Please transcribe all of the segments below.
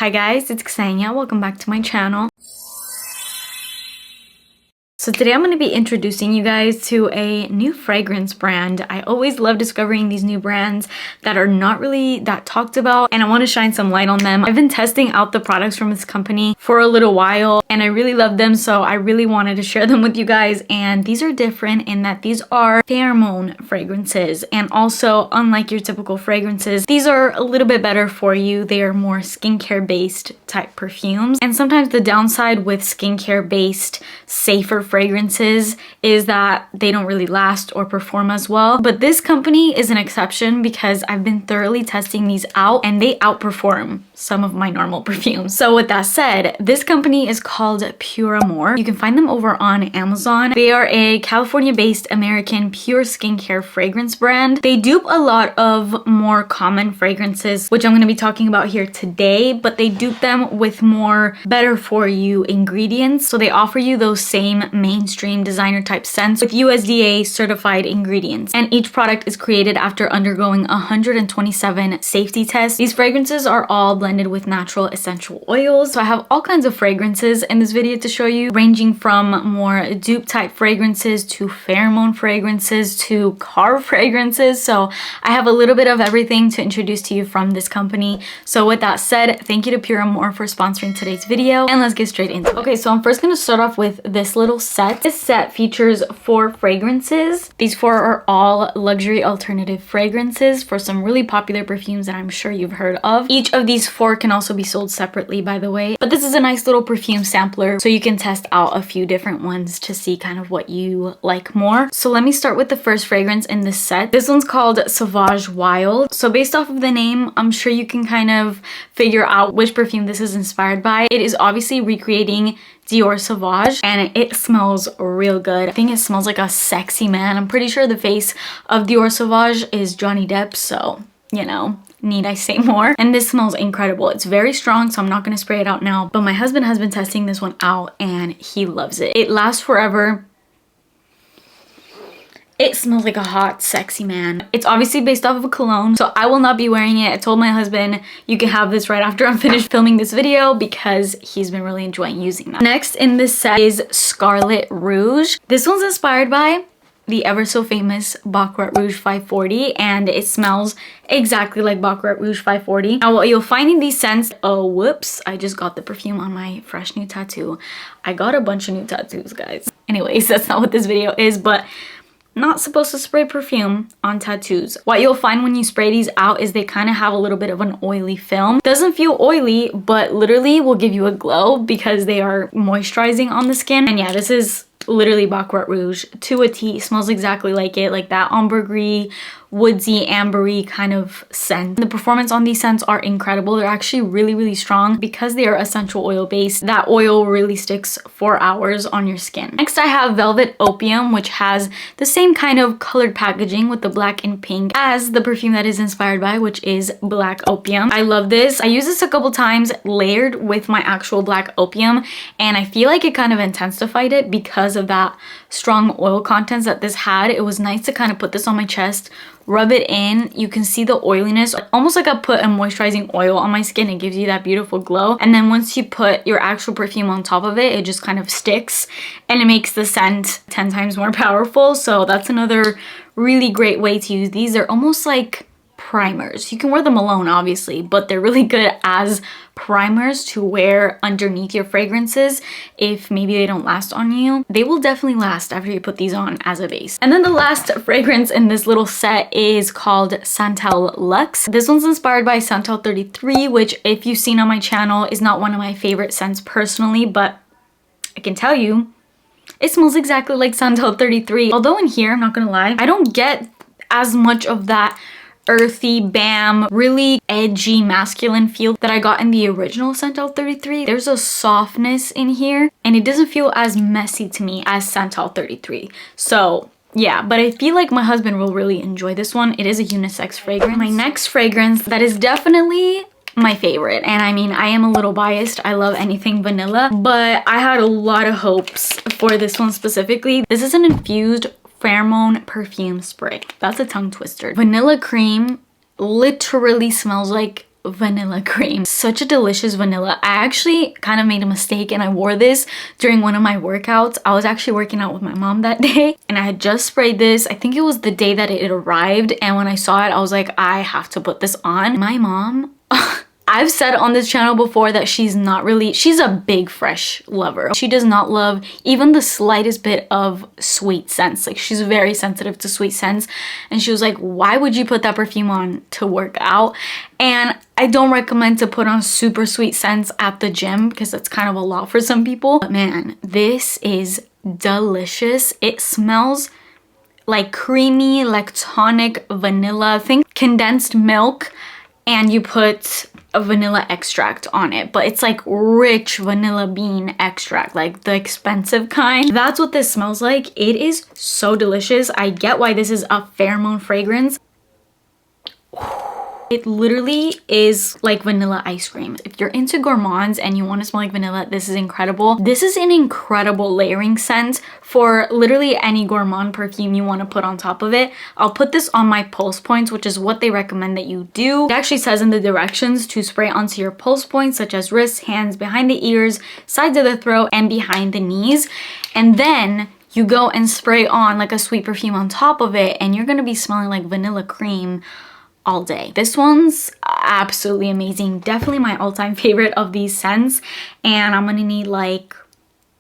Hi guys, it's Ksenia. Welcome back to my channel. So today I'm going to be introducing you guys to a new fragrance brand. I always love discovering these new brands that are not really that talked about, and I want to shine some light on them. I've been testing out the products from this company for a little while and I really love them, so I really wanted to share them with you guys. And these are different in that these are pheromone fragrances, and also unlike your typical fragrances, these are a little bit better for you. They are more skincare based type perfumes, and sometimes the downside with skincare based safer fragrances is that they don't really last or perform as well. But this company is an exception because I've been thoroughly testing these out and they outperform some of my normal perfumes. So with that said, this company is called PUREAMOR. You can find them over on Amazon. They are a California-based American pure skincare fragrance brand. They dupe a lot of more common fragrances, which I'm going to be talking about here today, but they dupe them with more better for you ingredients. So they offer you those same mainstream designer type scents with USDA certified ingredients. And each product is created after undergoing 127 safety tests. These fragrances are all blended with natural essential oils. So I have all kinds of fragrances in this video to show you, ranging from more dupe type fragrances to pheromone fragrances to car fragrances. So I have a little bit of everything to introduce to you from this company. So with that said, thank you to PUREAMOR for sponsoring today's video, and let's get straight into it. Okay, so I'm first going to start off with this little set. This set features 4 fragrances. These 4 are all luxury alternative fragrances for some really popular perfumes that I'm sure you've heard of. Each of these 4 can also be sold separately, by the way, but this is a nice little perfume sampler so you can test out a few different ones to see kind of what you like more. So let me start with the first fragrance in this set. This one's called Sauvage Wild. So based off of the name, I'm sure you can kind of figure out which perfume this is inspired by. It is obviously recreating Dior Sauvage, and it smells real good. I think it smells like a sexy man. I'm pretty sure the face of Dior Sauvage is Johnny Depp, so you know, need I say more? And this smells incredible. It's very strong, so I'm not going to spray it out now, but my husband has been testing this one out and he loves it. It lasts forever. It smells like a hot, sexy man. It's obviously based off of a cologne, so I will not be wearing it. I told my husband you can have this right after I'm finished filming this video because he's been really enjoying using that. Next in this set is Scarlet Rouge. This one's inspired by the ever so famous Baccarat Rouge 540, and it smells exactly like Baccarat Rouge 540. Now what you'll find in these scents, oh whoops, I just got the perfume on my fresh new tattoo. I got a bunch of new tattoos, guys. Anyways, that's not what this video is, but not supposed to spray perfume on tattoos. What you'll find when you spray these out is they kind of have a little bit of an oily film. Doesn't feel oily, but literally will give you a glow because they are moisturizing on the skin. And yeah, this is literally Baccarat Rouge to a T. Smells exactly like it, like that ambergris, woodsy, ambery kind of scent. The performance on these scents are incredible. They're actually really, really strong because they are essential oil based. That oil really sticks for hours on your skin. Next, I have Velvet Opium, which has the same kind of colored packaging with the black and pink as the perfume that is inspired by, which is Black Opium. I love this. I used this a couple times layered with my actual Black Opium, and I feel like it kind of intensified it because of that strong oil contents that this had. It was nice to kind of put this on my chest, rub it in. You can see the oiliness, almost like I put a moisturizing oil on my skin. It gives you that beautiful glow, and then once you put your actual perfume on top of it, it just kind of sticks and it makes the scent 10 times more powerful. So that's another really great way to use these. They're almost like primers. You can wear them alone obviously, but they're really good as primers to wear underneath your fragrances if maybe they don't last on you. They will definitely last after you put these on as a base. And then the last fragrance in this little set is called Santal Luxe. This one's inspired by Santal 33, which if you've seen on my channel is not one of my favorite scents personally, but I can tell you it smells exactly like Santal 33. Although in here, I'm not gonna lie, I don't get as much of that earthy, bam, really edgy masculine feel that I got in the original Santal 33. There's a softness in here and it doesn't feel as messy to me as Santal 33. So yeah, but I feel like my husband will really enjoy this one. It is a unisex fragrance. My next fragrance that is definitely my favorite, and I mean, I am a little biased. I love anything vanilla, but I had a lot of hopes for this one specifically. This is an infused Pheromone perfume spray. That's a tongue twister. Vanilla cream literally smells like vanilla cream. Such a delicious vanilla. I actually kind of made a mistake and I wore this during one of my workouts. I was actually working out with my mom that day and I had just sprayed this. I think it was the day that it arrived, and when I saw it I was like, I have to put this on. My mom I've said on this channel before that she's a big fresh lover. She does not love even the slightest bit of sweet scents. Like, she's very sensitive to sweet scents. And she was like, why would you put that perfume on to work out? And I don't recommend to put on super sweet scents at the gym because that's kind of a lot for some people. But man, this is delicious. It smells like creamy, lactonic vanilla. Think condensed milk and you put a vanilla extract on it, but it's like rich vanilla bean extract, like the expensive kind. That's what this smells like. It is so delicious. I get why this is a pheromone fragrance. It literally is like vanilla ice cream. If you're into gourmands and you want to smell like vanilla, this is incredible. This is an incredible layering scent for literally any gourmand perfume you want to put on top of it. I'll put this on my pulse points, which is what they recommend that you do. It actually says in the directions to spray onto your pulse points, such as wrists, hands, behind the ears, sides of the throat, and behind the knees. And then you go and spray on like a sweet perfume on top of it, and you're going to be smelling like vanilla cream all day. This one's absolutely amazing. Definitely my all-time favorite of these scents, and I'm gonna need like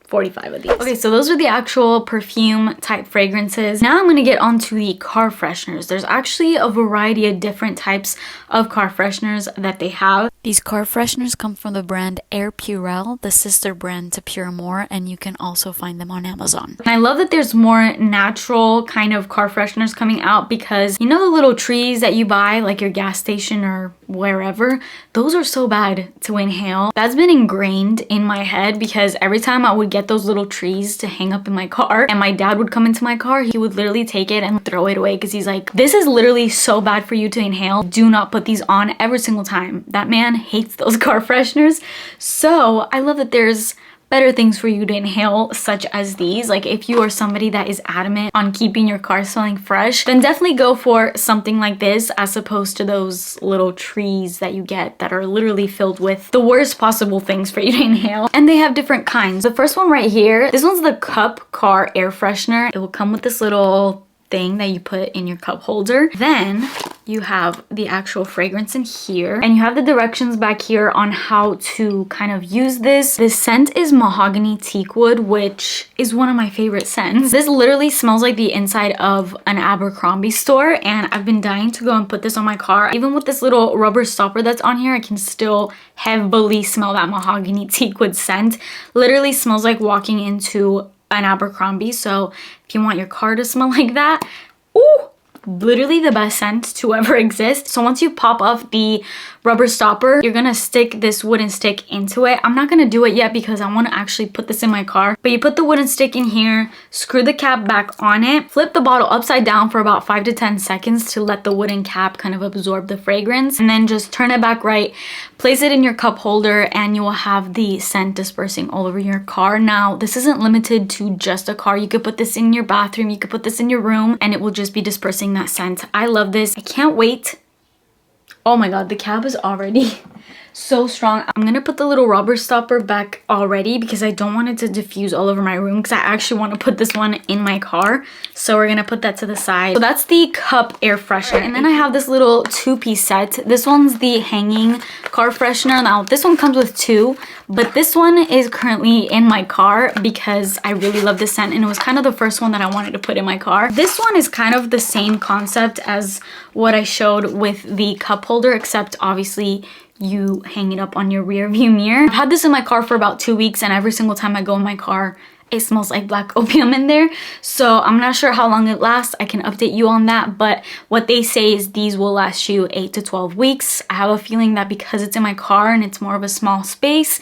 45 of these. Okay, so those are the actual perfume type fragrances. Now I'm gonna get onto the car fresheners. There's actually a variety of different types of car fresheners that they have. These car fresheners come from the brand Air Purell, the sister brand to PUREAMOR, and you can also find them on Amazon. And I love that there's more natural kind of car fresheners coming out, because you know the little trees that you buy like your gas station or wherever, those are so bad to inhale. That's been ingrained in my head because every time I would get those little trees to hang up in my car and my dad would come into my car, he would literally take it and throw it away because he's like, this is literally so bad for you to inhale. Do not put these on every single time. That man hates those car fresheners. So I love that there's better things for you to inhale, such as these. Like, if you are somebody that is adamant on keeping your car smelling fresh, then definitely go for something like this as opposed to those little trees that you get that are literally filled with the worst possible things for you to inhale. And they have different kinds. The first one right here, this one's the Cup Car Air Freshener. It will come with this little thing that you put in your cup holder. Then you have the actual fragrance in here, and you have the directions back here on how to kind of use this. This scent is mahogany teakwood, which is one of my favorite scents. This literally smells like the inside of an Abercrombie store, and I've been dying to go and put this on my car. Even with this little rubber stopper that's on here, I can still heavily smell that mahogany teakwood scent. Literally smells like walking into an Abercrombie. So if you want your car to smell like that, ooh, literally the best scent to ever exist. So once you pop off the rubber stopper, you're gonna stick this wooden stick into it. I'm not gonna do it yet because I want to actually put this in my car, but you put the wooden stick in here, screw the cap back on it, flip the bottle upside down for about 5 to 10 seconds to let the wooden cap kind of absorb the fragrance, and then just turn it back right, place it in your cup holder, and you will have the scent dispersing all over your car. Now, this isn't limited to just a car. You could put this in your bathroom, you could put this in your room, and it will just be dispersing that scent. I love this. I can't wait. Oh my god, the cap is already so strong. I'm gonna put the little rubber stopper back already because I don't want it to diffuse all over my room, because I actually want to put this one in my car. So we're gonna put that to the side. So that's the Cup Air Freshener. And then I have this little two-piece set. This one's the hanging car freshener. Now this one comes with two, but this one is currently in my car because I really love this scent, and it was kind of the first one that I wanted to put in my car. This one is kind of the same concept as what I showed with the cup holder, except obviously you hang it up on your rear view mirror. I've had this in my car for about 2 weeks, and every single time I go in my car, it smells like black opium in there. So I'm not sure how long it lasts. I can update you on that, but what they say is these will last you 8 to 12 weeks. I have a feeling that because it's in my car and it's more of a small space,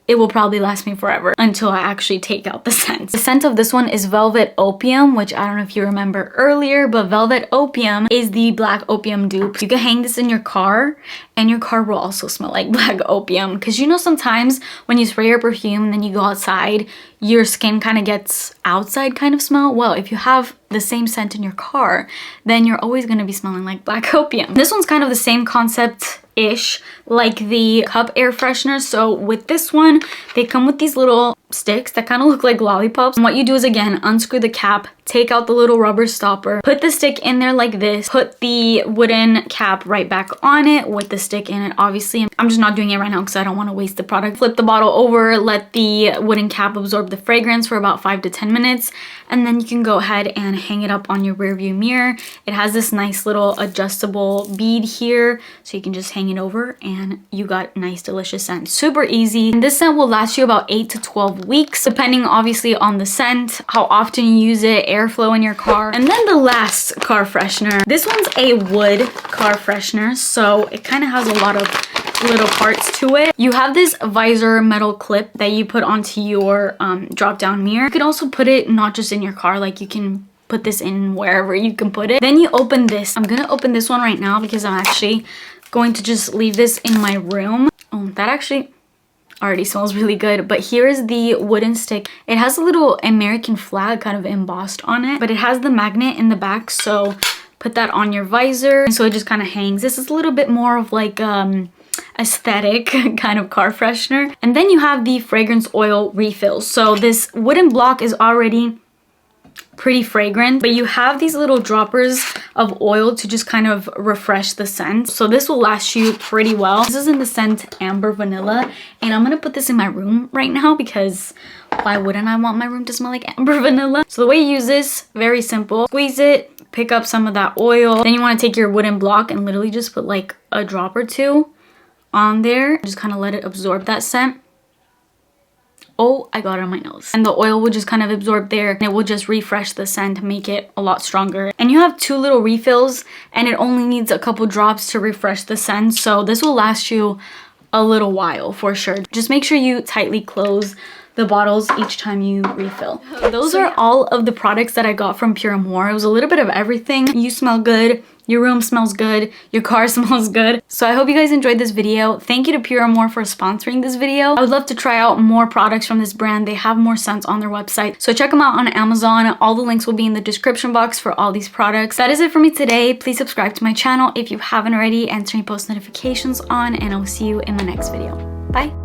it will probably last me forever until I actually take out the scent. The scent of this one is Velvet Opium, which I don't know if you remember earlier, but Velvet Opium is the black opium dupe. You can hang this in your car, and your car will also smell like black opium. Because you know, sometimes when you spray your perfume and then you go outside, your skin kind of gets outside kind of smell. Well, if you have the same scent in your car, then you're always going to be smelling like black opium. This one's kind of the same concept-ish like the Car Air Freshener. So with this one, they come with these little sticks that kind of look like lollipops. And what you do is, again, unscrew the cap, take out the little rubber stopper, put the stick in there like this, put the wooden cap right back on it with the stick in it. Obviously, I'm just not doing it right now because I don't want to waste the product. Flip the bottle over, let the wooden cap absorb the fragrance for about 5 to 10 minutes, and then you can go ahead and hang it up on your rear view mirror. It has this nice little adjustable bead here, so you can just hang it over and you got nice delicious scent. Super easy. And this scent will last you about 8 to 12 weeks, depending obviously on the scent, how often you use it, airflow in your car. And then the last car freshener. This one's a wood car freshener, so it kind of has a lot of little parts to it. You have this visor metal clip that you put onto your drop down mirror. You can also put it not just in your car, like you can put this in wherever you can put it. Then you open this. I'm gonna open this one right now because I'm actually going to just leave this in my room. Oh, that actually already smells really good. But here is the wooden stick. It has a little American flag kind of embossed on it, but it has the magnet in the back, so put that on your visor, and so it just kind of hangs. This is a little bit more of like aesthetic kind of car freshener. And then you have the fragrance oil refills. So this wooden block is already pretty fragrant, but you have these little droppers of oil to just kind of refresh the scent. So this will last you pretty well. This is in the scent Amber Vanilla, and I'm gonna put this in my room right now because why wouldn't I want my room to smell like Amber Vanilla? So the way you use this, very simple. Squeeze it, pick up some of that oil. Then you want to take your wooden block and literally just put like a drop or two on there. Just kind of let it absorb that scent. Oh, I got it on my nose. And the oil will just kind of absorb there, and it will just refresh the scent, make it a lot stronger. And you have 2 little refills, and it only needs a couple drops to refresh the scent. So this will last you a little while for sure. Just make sure you tightly close the bottles each time you refill. Those are all of the products that I got from PUREAMOR. It was a little bit of everything. You smell good, your room smells good, your car smells good. So I hope you guys enjoyed this video. Thank you to PUREAMOR for sponsoring this video. I would love to try out more products from this brand. They have more scents on their website, so check them out on Amazon. All the links will be in the description box for all these products. That is it for me today. Please subscribe to my channel if you haven't already, and turn your post notifications on, and I will see you in my next video. Bye.